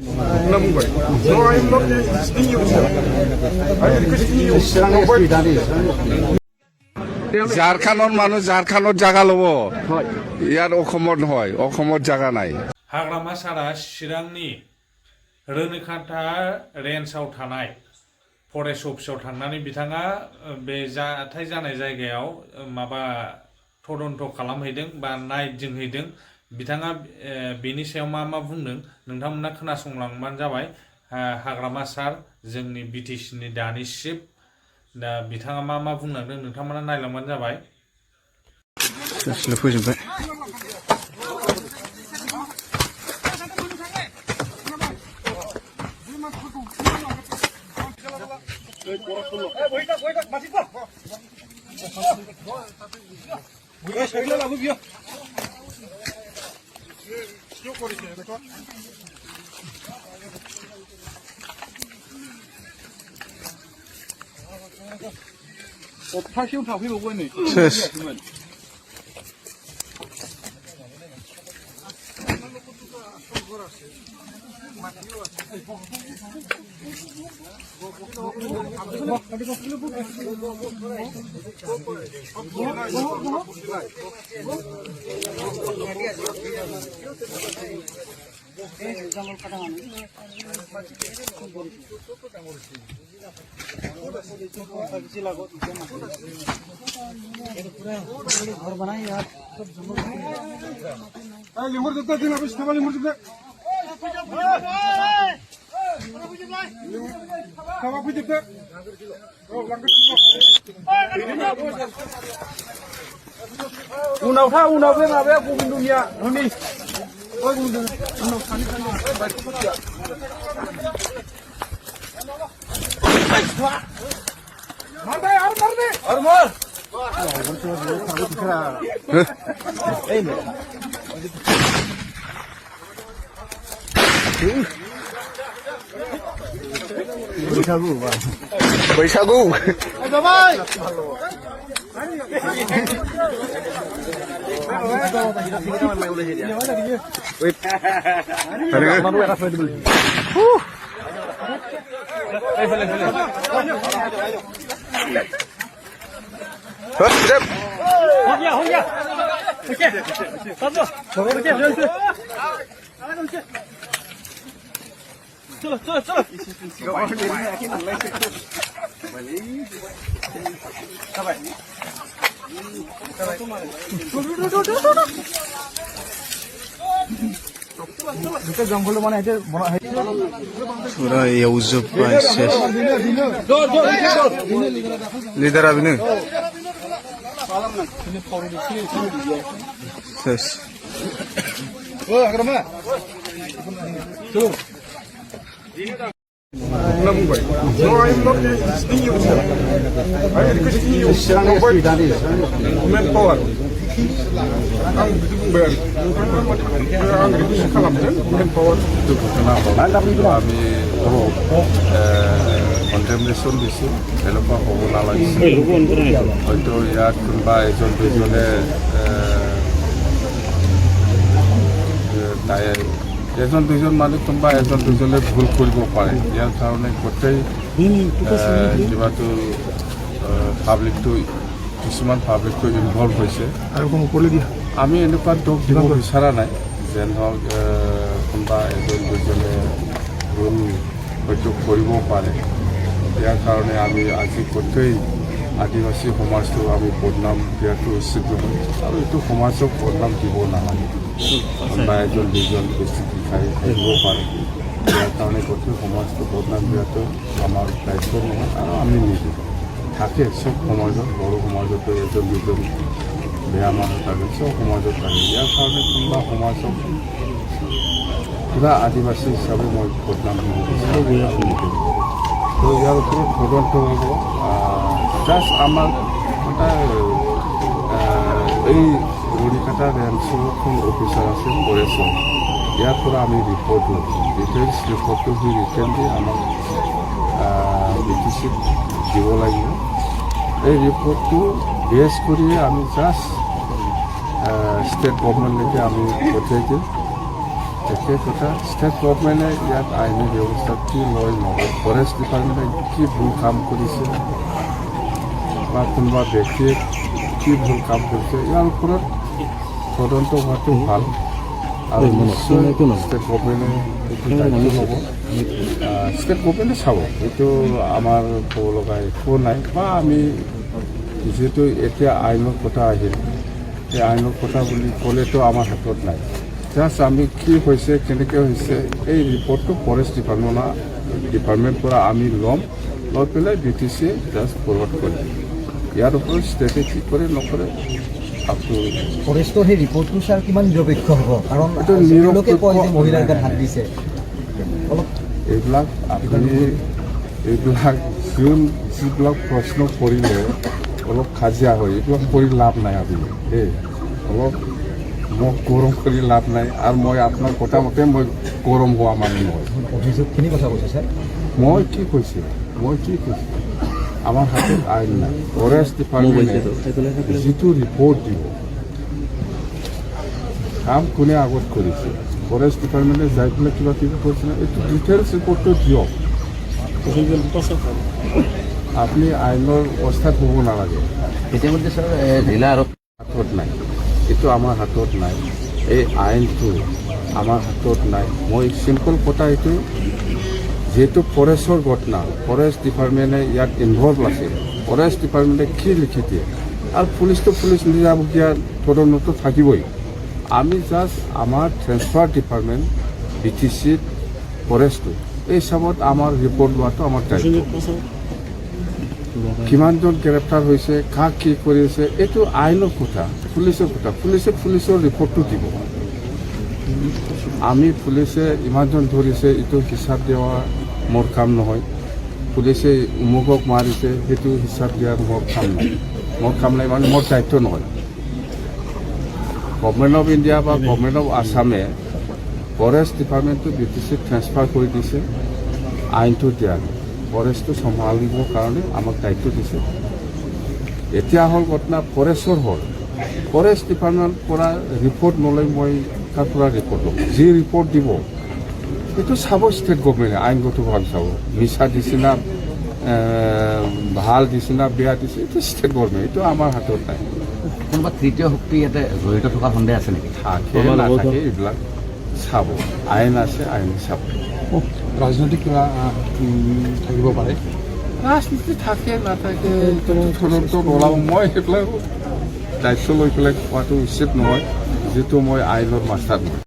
Namungay. No, I'm not visiting you, sir. I'm requesting you. ঝাৰখণ্ডৰ মানুহ ঝাৰখণ্ডত জাগা ল'ব ইয়াৰ অসমত নহয় অসমত জাগা নাই हाग्रामा सारा चिरांनि रोनिखान्था रेन्जआव थानाय फरेस्ट अफिसाव थांनानै बिथाङा बे जाथाय जानाय जायगायाव माबा तदन्त खालामहैदों बा नायदिंहैदों बिथाङा बेनि सायाव मा बुंदों नोंथांमोना खोनासंलांबानो जाबाय हाग्रामा सार जोंनि बिटिसि नि दानि चिफ दा बिथाङा मा बुंलांदों नोंथांमोना नायलांबानो जाबाय फोजोबबाय सेस घर बनाए यार लिंगर देते दिन अभी सवाल लिंगर देते सवाल कुछ देते उनाव बे माबाया गोविंदनिया हनि ओइ गोविंद उनाव थानि बाइक फटिया मार दे और मार बैसागु हो गया ओके चलो जंगल बना पूरा एवजोब्बाय सेस लिडारा बेनो cess Namungay. No, I'm not visiting you, sir. I'm requesting you. Manpower. आं बिदि बुंबाय आरो आं रिकुवेस्ट खालामदों मेनपावार আমি কন্টেমনেশ্যন দিছোঁ এনেকুৱা হ'ব নালাগিছিল হয়তো ইয়াত কোনোবা এজন দুজনে এজন দুজন মানুহ কোনোবা এজন দুজনে ভুল কৰিব পাৰে ইয়াৰ কাৰণে গোটেই কিবাটো পাব্লিকটো কিছুমান পাব্লিকটো ইনভলভ হৈছে আৰু কোনো কৰি দিয়া আমি এনেকুৱা দোষ দিব বিচৰা নাই যেন হওক কোনোবা এজন দুজনে ভুল হয়তো কৰিব পাৰে ইয়াৰ কাৰণে আমি আজি গোটেই আদিবাসী সমাজটো আমি বদনাম দিয়াটো উচিত নহয় আৰু এইটো সমাজক বদনাম দিব নালাগে কোনোবা এজন দুজন বেছি বিচাৰি থাকিব পাৰে ইয়াৰ কাৰণে গোটেই সমাজটো বদনাম দিয়াটো আমাৰ দায়িত্ব নহয় আৰু আমি নিদিওঁ থাকে চব সমাজত বড়ো সমাজতো এজন দুজন বেয়া মানুহ থাকে চব সমাজত থাকে ইয়াৰ কাৰণে কোনোবা সমাজক পুৰা আদিবাসী হিচাপে মই বদনাম দিব বিচাৰোঁ তো ইয়াৰ ওপৰত তদন্ত হ'ব জাষ্ট আমাৰ এটা এই ৰনিখাটা ৰেঞ্জৰ কোন অফিচাৰ আছে ফৰেষ্টৰ ইয়াৰ পৰা আমি ৰিপৰ্ট লওঁ ডিটেইলছ ৰিপৰ্টটো সি ৰিটেনলি আমাক বিটিচিত দিব লাগিব এই ৰিপৰ্টটো বেছ কৰি আমি জাষ্ট ষ্টেট গভৰ্ণমেণ্টলৈকে আমি পঠিয়াই দিম একে কথা ষ্টেট গভৰ্ণমেণ্টে ইয়াত আইনী ব্যৱস্থা কি লয় নলয়, ফৰেষ্ট ডিপাৰ্টমেণ্টে কি ভুল কাম কৰিছে বা কোনোবা ব্যক্তিয়ে কি ভুল কাম কৰিছে ইয়াৰ ওপৰত তদন্ত হোৱাটো ভাল আৰু নিশ্চয় ষ্টেট গভৰ্ণমেণ্টে এইটো দায়িত্ব ল'ব। ষ্টেট গভৰ্ণমেণ্টে চাব, এইটো আমাৰ ক'ব লগা একো নাই বা আমি যিহেতু এতিয়া আইনৰ কথা আহিল, এই আইনৰ কথা বুলি ক'লেতো আমাৰ হাতত নাই। জাষ্ট আমি কি হৈছে কেনেকৈ হৈছে এই ৰিপৰ্টটো ফৰেষ্ট ডিপাৰ্টমেণ্ট পৰা আমি ল'ম, লৈ পেলাই BTC জাষ্ট ফৰৱাৰ্ড কৰিম। ইয়াৰ ওপৰত ষ্টেটে কি কৰে নকৰে আপটো ফৰেষ্টৰ সেই ৰিপৰ্টটো ছাৰ কিমান নিৰপেক্ষ হ'ব? কাৰণ এইটো লোকে কয় যে মহিলাৰ গাত হাত দিছে। অলপ এইবিলাক আপুনি এইবিলাক যিবিলাক প্ৰশ্ন কৰিলে অলপ কাজিয়া হয়, এইবিলাক কৰি লাভ নাই আপুনি অলপ মোক গৰম কৰি লাভ নাই। আৰু মই আপোনাৰ কথা মতে মই গৰম হোৱা মানুহ নহয়। অভিযোগখিনি কথা কৈছে ছাৰ। মই কি কৈছোঁ আমাৰ হাতত আইন নাই। ফৰেষ্ট ডিপাৰ্টমেণ্টে যিটো ৰিপৰ্ট দিব কাম কোনে আগত কৰিছে, ফৰেষ্ট ডিপাৰ্টমেণ্টে যাই পেলাই কিবা কিবি কৰিছে না, এইটো ডিটেইলছ ৰিপৰ্টটো দিয়ক। আপুনি আইনৰ অৱস্থাত হ'ব নালাগে। ইতিমধ্যে ছাৰ জিলা আৰু হাতত নাই, এইটো আমাৰ হাতত নাই। এই আইনটো আমাৰ হাতত নাই। মই চিম্পল কথা এইটো, যিহেতু ফৰেষ্টৰ ঘটনা, ফৰেষ্ট ডিপাৰ্টমেণ্টে ইয়াত ইনভলভ আছে, ফৰেষ্ট ডিপাৰ্টমেণ্টে কি লিখি দিয়ে আৰু পুলিচটো পুলিচ নিজাববীয়া তদন্ত থাকিবই। আমি জাষ্ট আমাৰ ট্ৰেন্সফাৰ ডিপাৰ্টমেণ্ট BTCত ফৰেষ্টটো এই হিচাপত আমাৰ ৰিপৰ্ট লোৱাটো আমাৰ দায়িত্ব। কিমানজন গ্ৰেপ্তাৰ হৈছে, কাক কি কৰিছে, এইটো আইনৰ কথা, পুলিচৰ কথা। পুলিচৰ ৰিপৰ্টটো দিব। আমি পুলিচে ইমানজন ধৰিছে এইটো হিচাপ দিয়া মোৰ কাম নহয়। পুলিচে অমুকক মাৰিছে সেইটো হিচাপ দিয়া মোৰ কাম নাই মানে মোৰ দায়িত্ব নহয়। গভৰ্ণমেণ্ট অফ ইণ্ডিয়া বা গভৰ্ণমেণ্ট অফ আছামে ফৰেষ্ট ডিপাৰ্টমেণ্টটো BTCত ট্ৰেন্সফাৰ কৰি দিছে আইনটো দিয়া নাই। ফৰেষ্টটো চম্ভালিবৰ কাৰণে আমাক দায়িত্ব দিছে। এতিয়া হ'ল ঘটনা ফৰেষ্টৰ হ'ল, ফৰেষ্ট ডিপাৰ্টমেণ্ট পৰা ৰিপৰ্ট নলৈ মই তাৰ পৰা ৰিপৰ্ট ল'ম। যি ৰিপৰ্ট দিব এইটো চাব ষ্টেট গভৰ্ণমেণ্টে আইনগতভাৱে চাব, মিছা দিছে না ভাল দিছে না বেয়া দিছে, এইটো ষ্টেট গভৰ্ণমেণ্ট, এইটো আমাৰ হাতত নাই। কোনোবা তৃতীয় শক্তি ইয়াতে জড়িত থকা সন্দেহ আছে নেকি? থাকে নাথাকে এইবিলাক চাব, আইন আছে আইন চাব। ৰাজনৈতিক কিবা থাকিব পাৰে। ৰাজনীতি থাকে নাথাকে তদন্ত ওলাব, মই সেইবিলাক দায়িত্ব লৈ পেলাই কোৱাটো উচিত নহয়, যিটো মই আইনৰ মাষ্টাৰ নহয়।